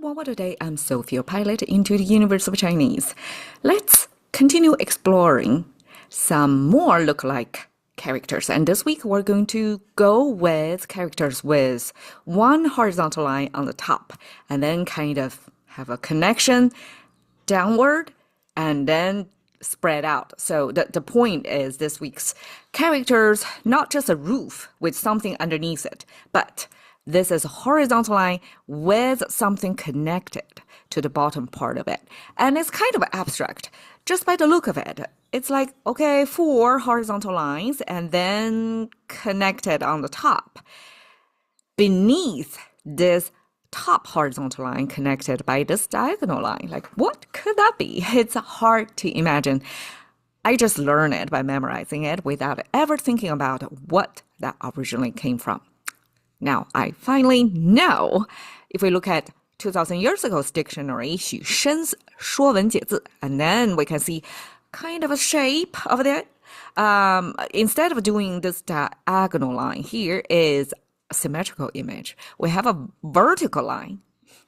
OWAD today. I'm Sophie, your pilot into the universe of Chinese. Let's continue exploring some more lookalike characters. And this week we're going to go with characters with one horizontal line on the top and then kind of have a connection downward and then spread out. So the point is this week's characters, not just a roof with something underneath it, but this is a horizontal line with something connected to the bottom part of it. And it's kind of abstract, just by the look of it. It's like, okay, 4 horizontal lines and then connected on the top. Beneath this top horizontal line connected by this diagonal line. Like, what could that be? It's hard to imagine. I just learned it by memorizing it without ever thinking about what that originally came from. Now, I finally know. If we look at 2,000 years ago's dictionary, 许身 说文解字, and then we can see kind of a shape of it. Instead of doing this diagonal line, here is a symmetrical image. We have a vertical line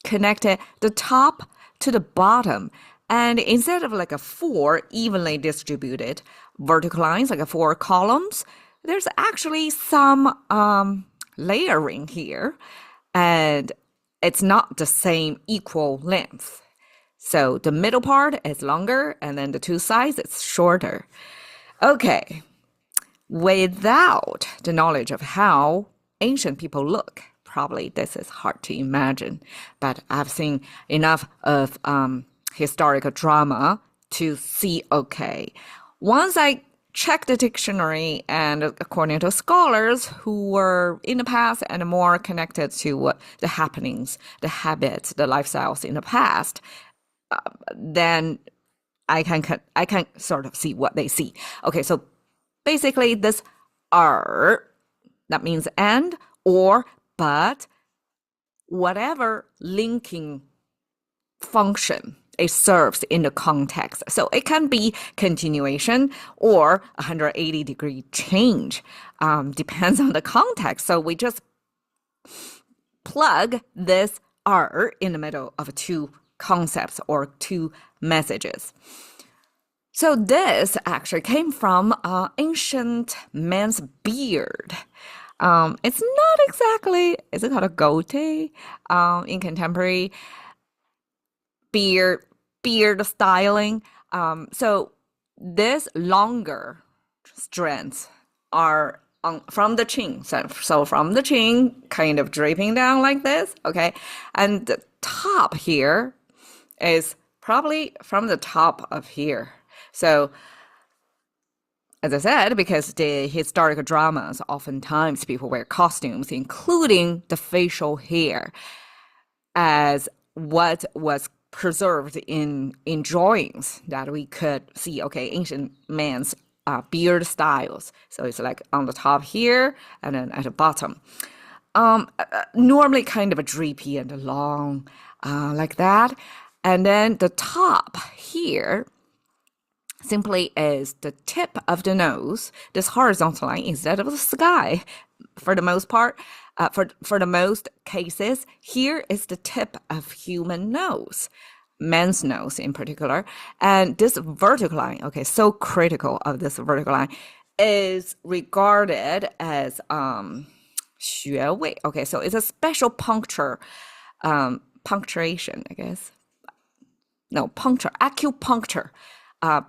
connected the top to the bottom. And instead of like a 4 evenly distributed vertical lines, like a 4 columns, there's actually some layering here, and it's not the same equal length. So the middle part is longer, and then the 2 sides, it's shorter. Okay, without the knowledge of how ancient people look, probably this is hard to imagine, but I've seen enough of historical drama to see, okay, once I check the dictionary, and according to scholars who were in the past and more connected to what the happenings, the habits, the lifestyles in the past, then I can sort of see what they see. Okay, so basically this that means and, or, but, whatever linking function it serves in the context. So it can be continuation or 180-degree change. Depends on the context. So we just plug this R in the middle of 2 concepts or 2 messages. So this actually came from ancient man's beard. It's not exactly, is it called a goatee in contemporary beard styling? So this longer strands are from the chin. So from the chin, kind of draping down like this, okay? And the top here is probably from the top of here. So as I said, because the historical dramas, oftentimes people wear costumes, including the facial hair, as what was preserved in drawings that we could see, okay, ancient man's beard styles. So it's like on the top here and then at the bottom. Normally kind of a drapey and long like that. And then the top here simply is the tip of the nose, this horizontal line instead of the sky. For the most part, for the most cases, here is the tip of human nose, man's nose in particular. And this vertical line, okay, so critical of this vertical line, is regarded as 穴位. Okay, so it's a special punctuation, I guess. No, acupuncture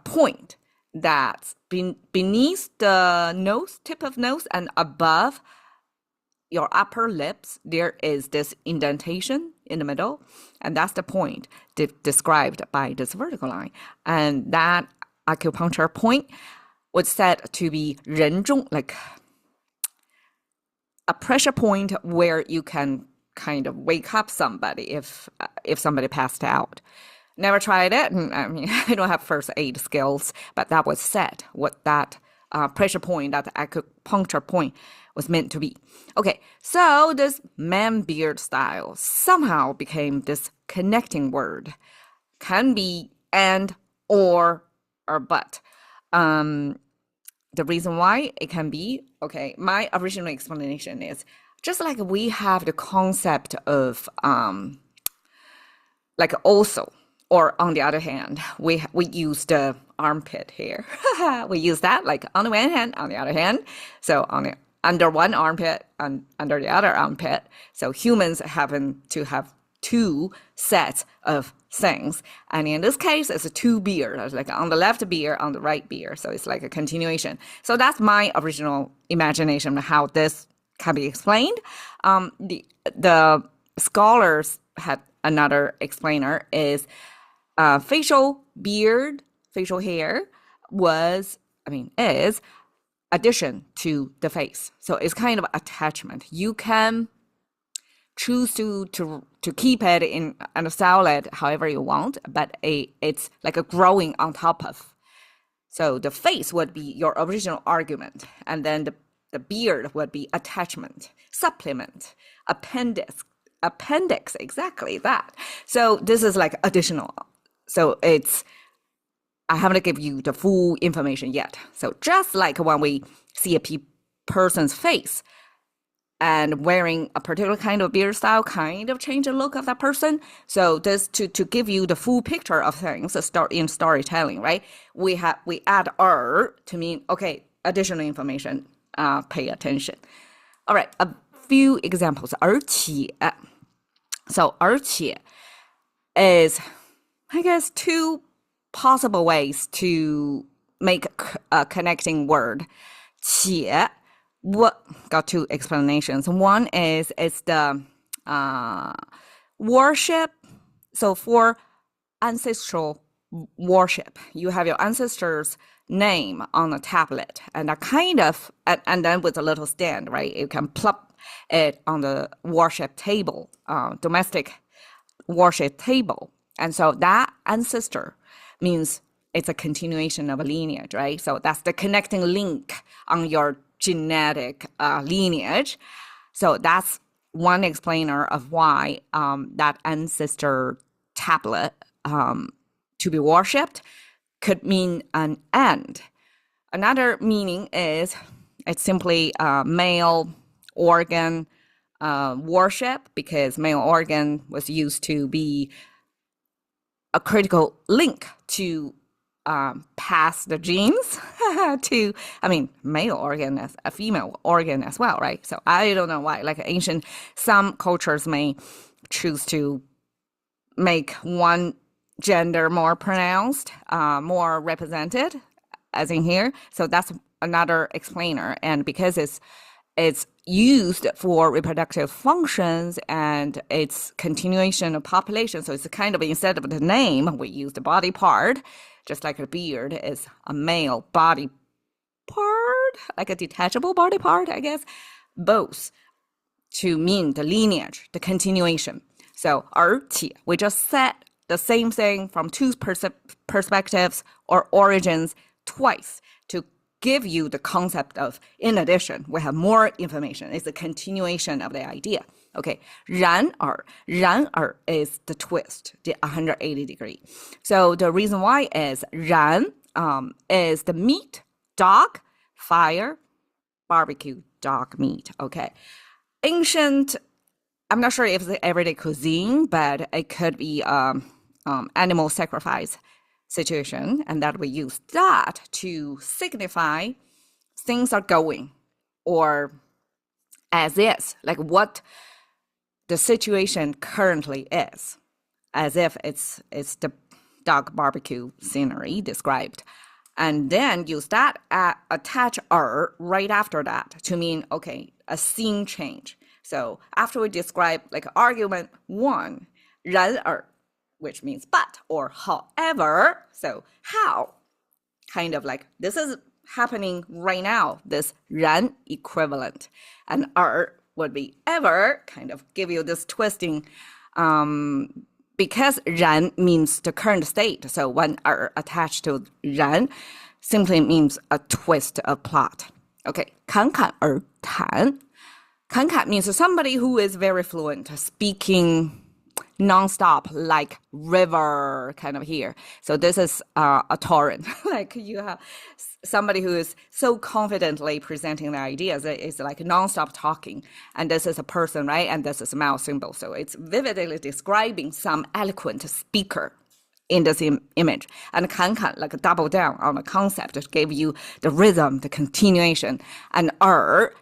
point that's beneath the nose, tip of nose, and above your upper lips, there is this indentation in the middle, and that's the point described by this vertical line. And that acupuncture point was said to be 人中, like a pressure point where you can kind of wake up somebody if somebody passed out. Never tried it. I mean, I don't have first aid skills, but that was said, what that pressure point, that acupuncture point was meant to be. Okay, so this man beard style somehow became this connecting word. Can be and, or but. The reason why it can be, okay, my original explanation is just like we have the concept of like also, or on the other hand, we use the armpit here. We use that like on the one hand, on the other hand. So on the under one armpit and under the other armpit. So humans happen to have two sets of things. And in this case, it's a two beard, like on the left beard, on the right beard. So it's like a continuation. So that's my original imagination of how this can be explained. The scholars had another explainer is facial hair is addition to the face. So it's kind of attachment. You can choose to keep it in and style it however you want, but it's like a growing on top of. So the face would be your original argument, and then the beard would be attachment, supplement, appendix, exactly that. So this is like additional. So I haven't given you the full information yet. So just like when we see a person's face and wearing a particular kind of beard style kind of change the look of that person. So this to give you the full picture of things in storytelling, right? We add to mean, okay, additional information, pay attention. All right, a few examples. 而且 So 而且 is, I guess, two possible ways to make a connecting word. 且 got two explanations. One is it's the worship. So for ancestral worship, you have your ancestors' name on a tablet, and that kind of, and then with a little stand, right? You can plop it on the worship table, domestic worship table. And so that ancestor means it's a continuation of a lineage, right? So that's the connecting link on your genetic lineage. So that's one explainer of why that ancestor tablet to be worshipped could mean an end. Another meaning is it's simply male organ worship, because male organ was used to be a critical link to pass the genes to, male organ as a female organ as well, right? So I don't know why, like some cultures may choose to make one gender more pronounced, more represented, as in here. So that's another explainer. And because it's used for reproductive functions and it's continuation of population, so it's kind of, instead of the name, we use the body part, just like a beard is a male body part, like a detachable body part, I guess, both to mean the lineage, the continuation. So 而且, we just said the same thing from two perspectives or origins twice to give you the concept of, in addition, we have more information. It's a continuation of the idea. Okay, 然而 is the twist, the 180 degree. So the reason why is 然 is the meat, dog, fire, barbecue, dog meat. Okay, ancient, I'm not sure if it's everyday cuisine, but it could be animal sacrifice situation, and that we use that to signify things are going, or as is, like what the situation currently is, as if it's the dog barbecue scenery described, and then use that attach 而 right after that to mean, okay, a scene change. So after we describe like argument 1, 然而, which means but or however, so how, kind of like this is happening right now, this 然 equivalent, and 而 would be ever, kind of give you this twisting, because 然 means the current state, so when 而 attached to 然 simply means a twist of plot. Okay, 侃侃而谈. 侃侃 means somebody who is very fluent, speaking nonstop, like river kind of here. So this is a torrent. Like you have somebody who is so confidently presenting their ideas. It's like nonstop talking. And this is a person, right? And this is a mouse symbol. So it's vividly describing some eloquent speaker in this image. And 侃侃 like double down on the concept to give you the rhythm, the continuation. And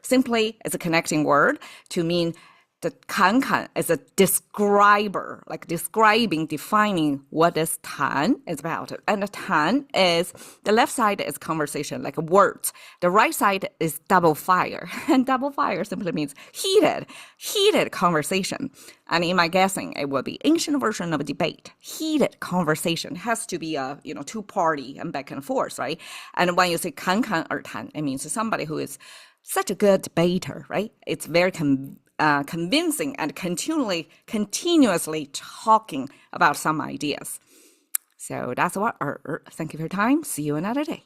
simply is a connecting word to mean the 侃侃 is a describer, like describing, defining what this 谈 is about. And the 谈 is, the left side is conversation, like words. The right side is double fire. And double fire simply means heated conversation. And in my guessing, it will be ancient version of a debate. Heated conversation has to be a, two-party and back and forth, right? And when you say 侃侃而谈, it means somebody who is such a good debater, right? It's very convincing and continuously talking about some ideas. So that's what. Thank you for your time. See you another day.